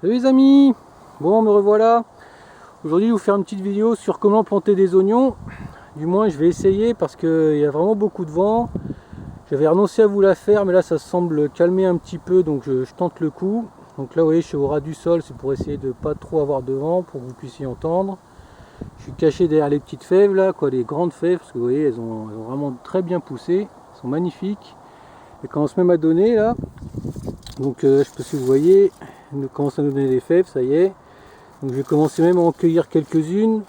Salut les amis. Bon, me revoilà. Aujourd'hui je vais vous faire une petite vidéo sur comment planter des oignons. Du moins je vais essayer parce qu'il y a vraiment beaucoup de vent. J'avais renoncé à vous la faire, mais là ça semble calmer un petit peu, donc je tente le coup. Donc là vous voyez, je suis au ras du sol, c'est pour essayer de pas trop avoir de vent, pour que vous puissiez entendre. Je suis caché derrière les petites fèves là, quoi, les grandes fèves, parce que vous voyez elles ont vraiment très bien poussé, elles sont magnifiques. Et quand on se met à donner là, donc je sais pas si vous voyez, elles commencent à nous donner des fèves, ça y est. Donc je vais commencer même à en cueillir quelques-unes.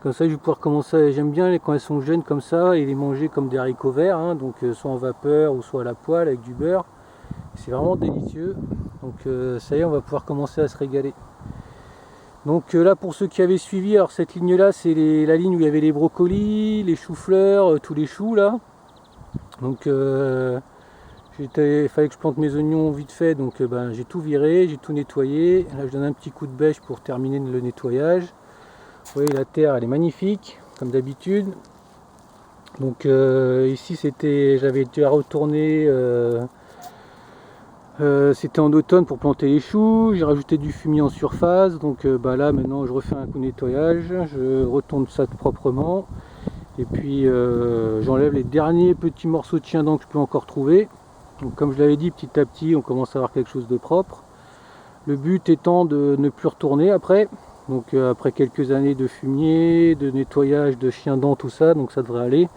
Comme ça je vais pouvoir commencer, j'aime bien quand elles sont jeunes comme ça, et les manger comme des haricots verts, hein, donc soit en vapeur ou soit à la poêle avec du beurre. C'est vraiment délicieux. Donc ça y est, on va pouvoir commencer à se régaler. Donc là pour ceux qui avaient suivi, alors cette ligne là c'est la ligne où il y avait les brocolis, les choux-fleurs, tous les choux là. Donc il fallait que je plante mes oignons vite fait, donc j'ai tout viré, j'ai tout nettoyé. Là je donne un petit coup de bêche pour terminer le nettoyage. Vous voyez la terre elle est magnifique comme d'habitude. Donc ici j'avais déjà retourné, c'était en automne pour planter les choux. J'ai rajouté du fumier en surface, donc là maintenant je refais un coup de nettoyage, je retourne ça proprement. Et puis j'enlève les derniers petits morceaux de chien-dent que je peux encore trouver. Donc comme je l'avais dit, petit à petit on commence à avoir quelque chose de propre. Le but étant de ne plus retourner après. Donc après quelques années de fumier, de nettoyage, de chien-dent, tout ça, donc ça devrait aller.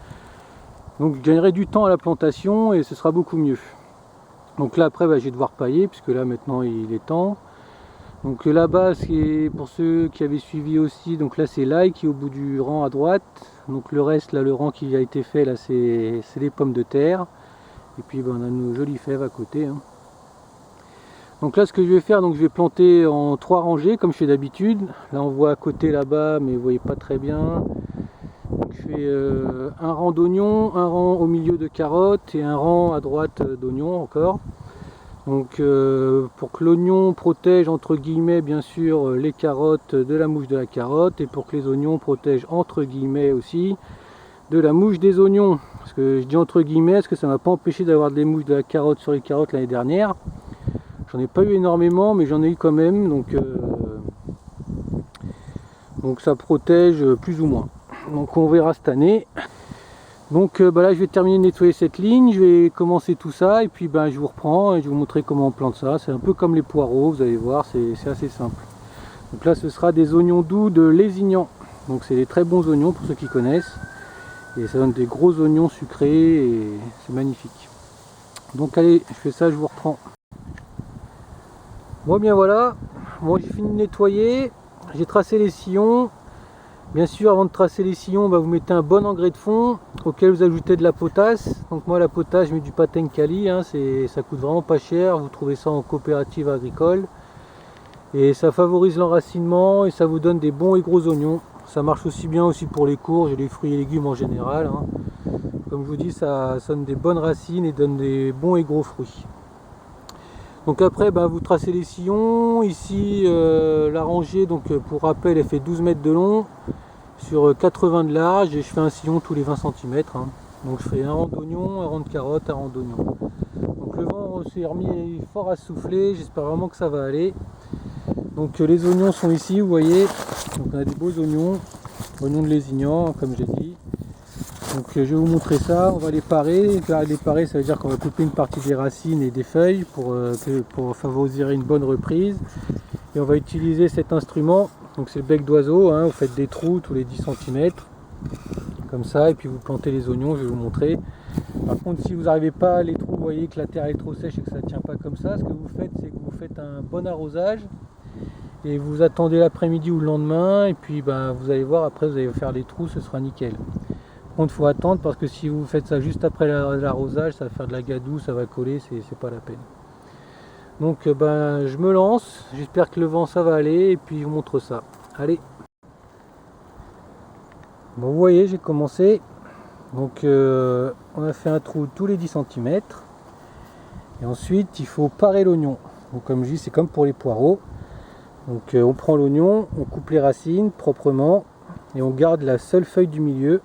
Donc je gagnerai du temps à la plantation et ce sera beaucoup mieux. Donc là après je vais devoir pailler puisque là maintenant il est temps. Donc là-bas, c'est pour ceux qui avaient suivi aussi, donc là c'est l'ail qui est au bout du rang à droite. Donc le reste, là le rang qui a été fait, là c'est les pommes de terre. Et puis on a nos jolies fèves à côté, hein. Donc là ce que je vais faire, donc je vais planter en 3 rangées comme je fais d'habitude. Là on voit à côté là-bas, mais vous voyez pas très bien. Donc je fais un rang d'oignons, un rang au milieu de carottes et un rang à droite d'oignons encore. Donc pour que l'oignon protège entre guillemets bien sûr les carottes de la mouche de la carotte, et pour que les oignons protègent entre guillemets aussi de la mouche des oignons. Parce que je dis entre guillemets parce que ça m'a pas empêché d'avoir des mouches de la carotte sur les carottes l'année dernière. J'en ai pas eu énormément, mais j'en ai eu quand même, donc ça protège plus ou moins. Donc on verra cette année. Donc là je vais terminer de nettoyer cette ligne, je vais commencer tout ça et puis je vous reprends et je vais vous montrer comment on plante ça. C'est un peu comme les poireaux, vous allez voir, c'est assez simple. Donc là ce sera des oignons doux de Lézignan. Donc c'est des très bons oignons pour ceux qui connaissent. Et ça donne des gros oignons sucrés et c'est magnifique. Donc allez, je fais ça, je vous reprends. Bon bien voilà, bon, j'ai fini de nettoyer, j'ai tracé les sillons. Bien sûr, avant de tracer les sillons, vous mettez un bon engrais de fond auquel vous ajoutez de la potasse. Donc moi la potasse, je mets du Paten Kali, hein, ça coûte vraiment pas cher, vous trouvez ça en coopérative agricole. Et ça favorise l'enracinement et ça vous donne des bons et gros oignons. Ça marche aussi bien aussi pour les courges et les fruits et légumes en général, hein. Comme je vous dis, ça donne des bonnes racines et donne des bons et gros fruits. Donc après vous tracez les sillons. Ici la rangée, donc pour rappel, elle fait 12 mètres de long sur 80 de large et je fais un sillon tous les 20 cm, hein. Donc je fais un rang d'oignon, un rang de carottes, un rang d'oignon. Donc le vent s'est remis fort à souffler, j'espère vraiment que ça va aller. Donc les oignons sont ici, vous voyez. Donc on a des beaux oignons de Lézignan comme j'ai dit. Donc je vais vous montrer ça, on va les parer. Les parer, ça veut dire qu'on va couper une partie des racines et des feuilles pour favoriser une bonne reprise. Et on va utiliser cet instrument, donc c'est le bec d'oiseau, hein. Vous faites des trous tous les 10 cm, comme ça, et puis vous plantez les oignons, je vais vous montrer. Par contre, si vous n'arrivez pas à les trous, vous voyez que la terre est trop sèche et que ça ne tient pas comme ça, ce que vous faites, c'est que vous faites un bon arrosage, et vous attendez l'après-midi ou le lendemain, et puis vous allez voir, après vous allez faire les trous, ce sera nickel. Par contre, il faut attendre parce que si vous faites ça juste après l'arrosage, ça va faire de la gadoue, ça va coller, c'est pas la peine. Donc je me lance, j'espère que le vent ça va aller et puis je vous montre ça. Allez. Bon, vous voyez, j'ai commencé. Donc on a fait un trou tous les 10 cm. Et ensuite il faut parer l'oignon. Donc comme je dis, c'est comme pour les poireaux. Donc on prend l'oignon, on coupe les racines proprement et on garde la seule feuille du milieu.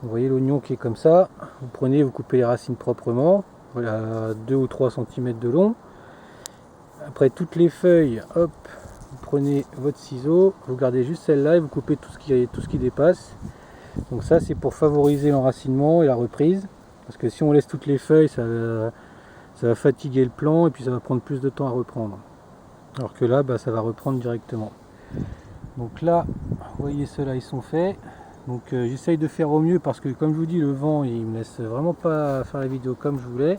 Vous voyez l'oignon qui est comme ça, vous prenez, vous coupez les racines proprement, voilà, 2 ou 3 cm de long. après toutes les feuilles, hop, vous prenez votre ciseau, vous gardez juste celle-là et vous coupez tout ce qui dépasse. Donc ça c'est pour favoriser l'enracinement et la reprise, parce que si on laisse toutes les feuilles, ça va fatiguer le plant et puis ça va prendre plus de temps à reprendre. Alors que là, ça va reprendre directement. Donc là, vous voyez ceux-là, ils sont faits. Donc j'essaye de faire au mieux parce que comme je vous dis, le vent il me laisse vraiment pas faire la vidéo comme je voulais.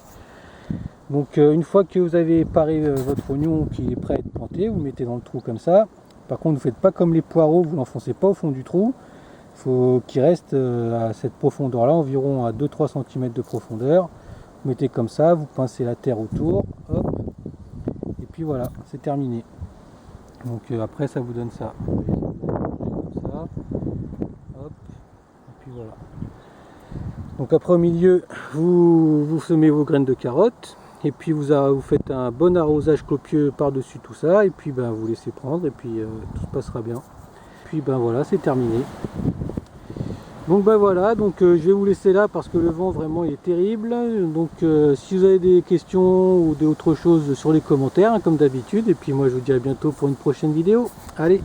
Donc une fois que vous avez paré votre oignon qui est prêt à être planté, vous le mettez dans le trou comme ça. Par contre, vous ne faites pas comme les poireaux, vous n'enfoncez pas au fond du trou. Il faut qu'il reste à cette profondeur là, environ à 2-3 cm de profondeur. Vous mettez comme ça, vous pincez la terre autour, hop, et puis voilà, c'est terminé. Donc après ça vous donne ça. Vous voyez, comme ça, hop, et puis voilà. Donc après au milieu, vous semez vos graines de carottes, et puis vous faites un bon arrosage copieux par-dessus tout ça, et puis vous laissez prendre, et puis tout se passera bien. Puis voilà, c'est terminé. Donc voilà, donc je vais vous laisser là parce que le vent vraiment il est terrible. Donc si vous avez des questions ou d'autres choses sur les commentaires, hein, comme d'habitude, et puis moi je vous dis à bientôt pour une prochaine vidéo. Allez!